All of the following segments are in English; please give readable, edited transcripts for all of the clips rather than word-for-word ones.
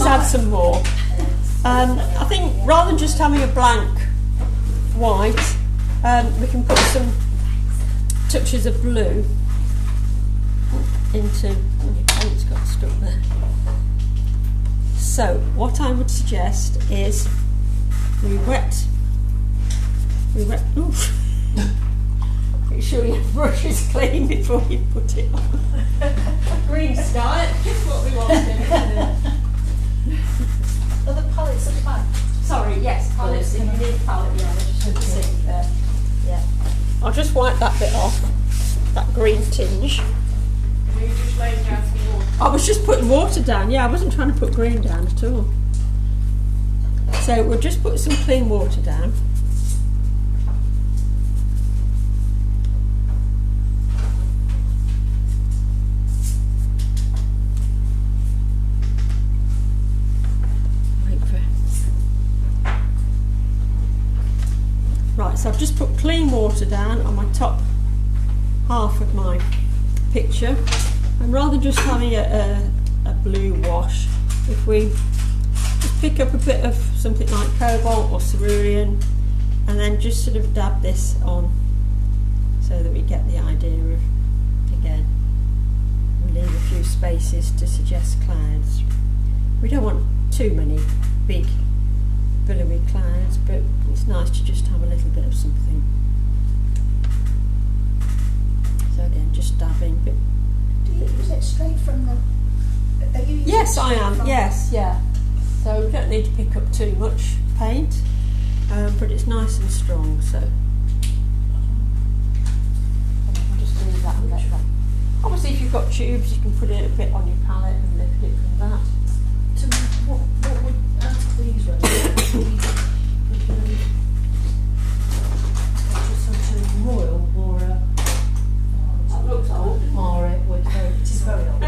add some more. I think rather than just having a blank white, we can put some touches of blue into. Oh, your paint's got stuck there. So what I would suggest is we wet. Oof. Make sure your brush is clean before you put it on. Green sky, just what we want to do, isn't it? Are the palettes at the back? Sorry, yes, palettes. If you need a palette, yeah, just put the sink there. Yeah. I'll just wipe that bit off, that green tinge. Were you just laying down some water? I was just putting water down, yeah, I wasn't trying to put green down at all. So we'll just put some clean water down. Right, so I've just put clean water down on my top half of my picture, and rather than just having a blue wash, if we just pick up a bit of something like cobalt or cerulean and then just sort of dab this on so that we get the idea of, again, leave a few spaces to suggest clouds. We don't want too many big billowy clouds, but it's nice to just have a little bit of something. So again, just dabbing. But Do you use it straight from the... Are you using yes, it I straight am. from- Yes, yeah. So we don't need to pick up too much paint, but it's nice and strong. So I'll just leave that and let that. Obviously, if you've got tubes, you can put it a bit on your palette and lift it from that. So what would ask these ones? Just sort of royal or That looks old. or it would it is very old.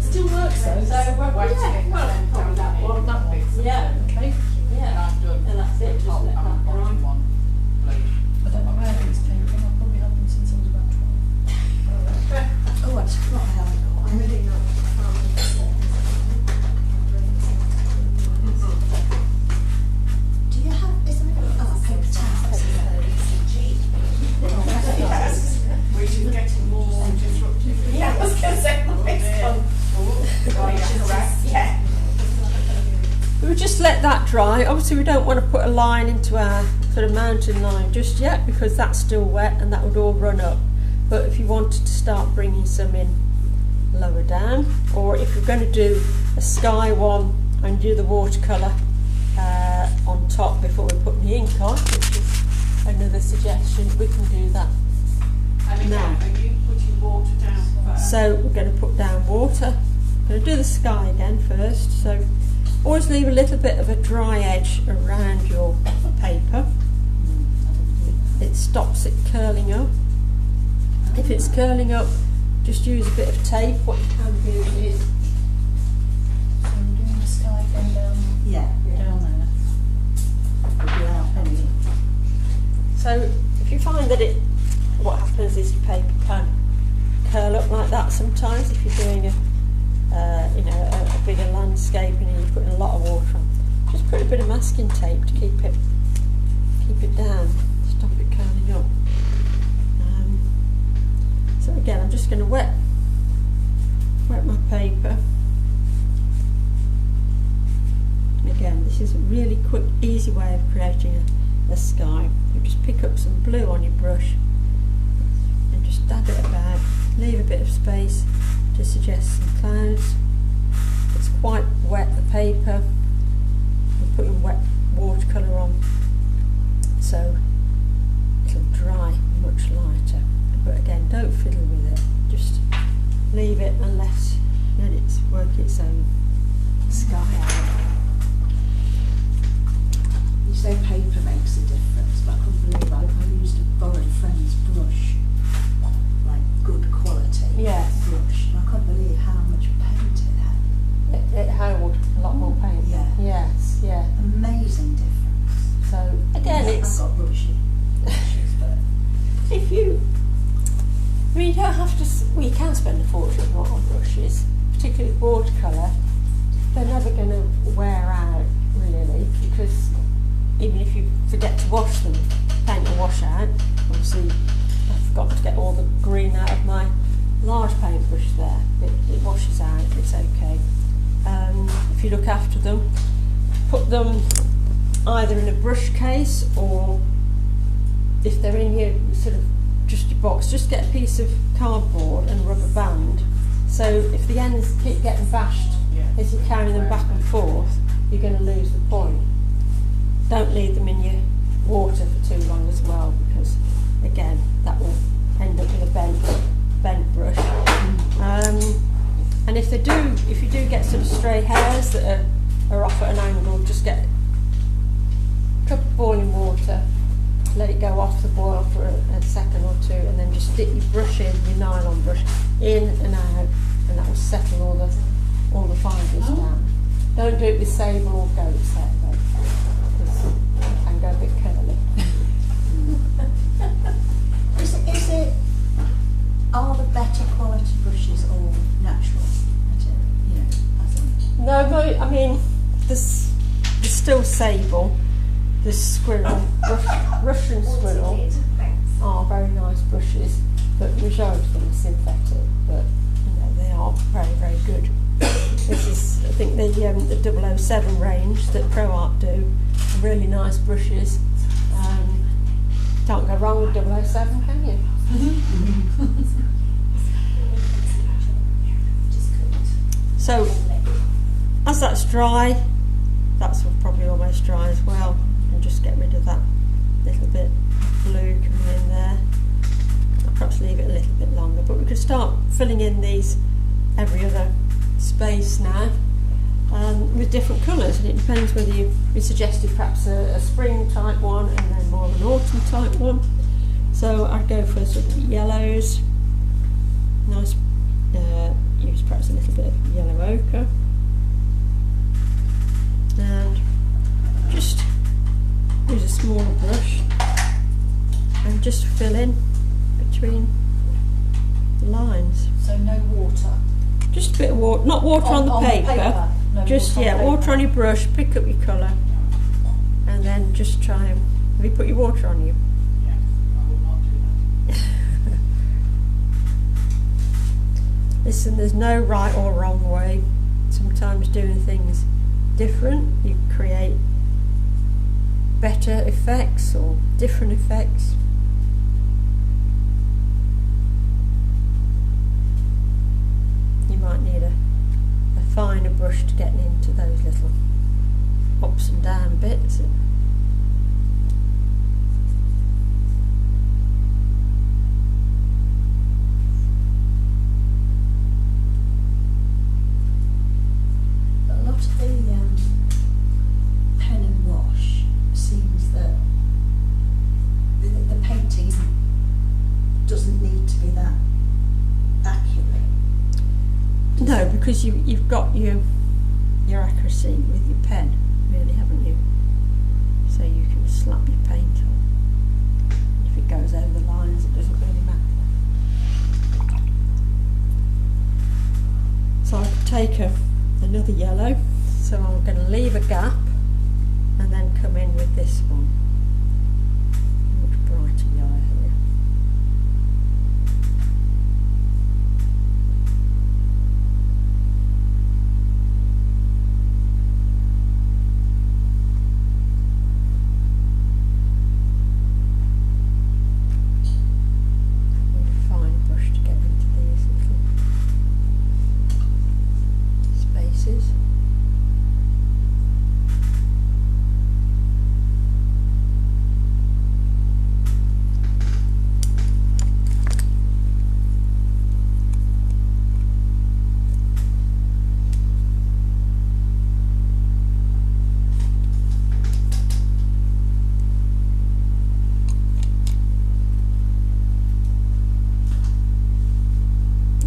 Still works though. So Wet yeah, it, well, then probably that down one. That bit. Yeah. Okay. Yeah. I've done. And that's it. Just Top let and that bottom dry. one, please. I don't know where these came from. I've probably had them since I was about 12. Oh, actually, not I haven't got. I'm really not. Do you have? Isn't it? Oh, paper towels. Yes. Which is getting more disruptive. Yeah, I was going to say the next one. Yeah. We would just let that dry. Obviously, we don't want to put a line into our sort of mountain line just yet because that's still wet and that would all run up. But if you wanted to start bringing some in lower down, or if you're going to do a sky one and do the watercolour on top before we put the ink on, which is another suggestion, we can do that. And again, No. are you putting water down first? So we're going to put down water. I'm going to do the sky again first. So always leave a little bit of a dry edge around your paper. It stops it curling up. If it's curling up, just use a bit of tape. What you can do is, So I'm doing the sky again down. Yeah. Down there. Without any. so if you find that what happens is your paper can curl up like that sometimes if you're doing a bigger landscape and you're putting a lot of water on. Just put a bit of masking tape to keep it down, stop it curling up. So again, I'm just going to wet my paper. And again, this is a really quick, easy way of creating a sky. You just pick up some blue on your brush and just dab it about, leave a bit of space to suggest some clouds. It's quite wet, the paper. We're putting wet watercolour on, so it'll dry much lighter. But again, don't fiddle with it. Just leave it and let it work its own sky out. You say paper makes a difference, but I couldn't believe I used a borrowed friend's brush, like good quality Yes. brush. And I couldn't believe how much paint it had. It held a lot more paint. Yeah. Yes, yeah. Amazing difference. So again, I've it's got brushes, but if you. I mean, you don't have to. Well, you can spend a fortune on brushes, particularly watercolour. they're never going to wear out really, because even if you forget to wash them, paint will wash out. Obviously I forgot to get all the green out of my large paintbrush there, but it washes out, it's okay. If you look after them, put them either in a brush case, or if they're in your sort of just your box, just get a piece of cardboard and rubber band, so if the ends keep getting bashed as you carry them back and forth, you're going to lose the point. Don't leave them in your water for too long as well, because again that will end up with a bent brush. And if you do get some stray hairs that are off at an angle, just get a cup of boiling water, let it go off the boil for a second or two, and then just stick your brush in, your nylon brush, in and out, and that will settle all the fibres down. Don't do it with sable or goat's hair though, because it can go a bit curly. Are the better quality brushes all natural material? You know, as in, No, but I mean, there's still sable, there's squirrel, Russian squirrel are very nice brushes, but majority of them are synthetic, but you know, they are very, very good. This is, I think, the 007 range that ProArt do, really nice brushes. Can't go wrong with 007, can you? So, as that's dry, that's probably almost dry as well, and just get rid of that little bit of blue coming in there. I'll perhaps leave it a little bit longer, but we could start filling in these every other space now with different colours, and it depends whether you suggested perhaps a spring type one and then more of an autumn type one. So I'd go for sort of yellows, nice, use perhaps a little bit of yellow ochre, and just use a smaller brush and just fill in between the lines. So no water. Just a bit of water, not water on the paper. No, Just water on your brush, pick up your colour, and then just try and. Have you put your water on you? Yeah, I will not do that. Listen, there's no right or wrong way. Sometimes doing things different, you create better effects or different effects. You might need a finer brush to get into those little ups and down bits. a lot of the pen and wash seems that the painting doesn't need to be that accurate. No, because you've got your accuracy with your pen, really, haven't you? So you can slap your paint on. If it goes over the lines, it doesn't really matter. So I could take another yellow, so I'm going to leave a gap and then come in with this one. Much brighter yellow here. Fine brush to get into these little spaces.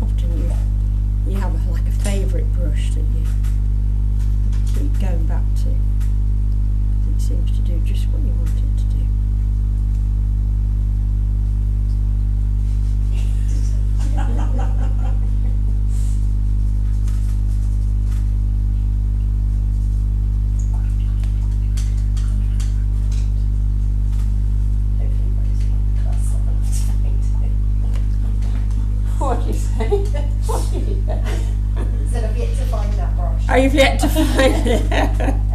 Often you have like a favourite brush that you keep going back to. It seems to do just what you want it to do. I've yet to find it.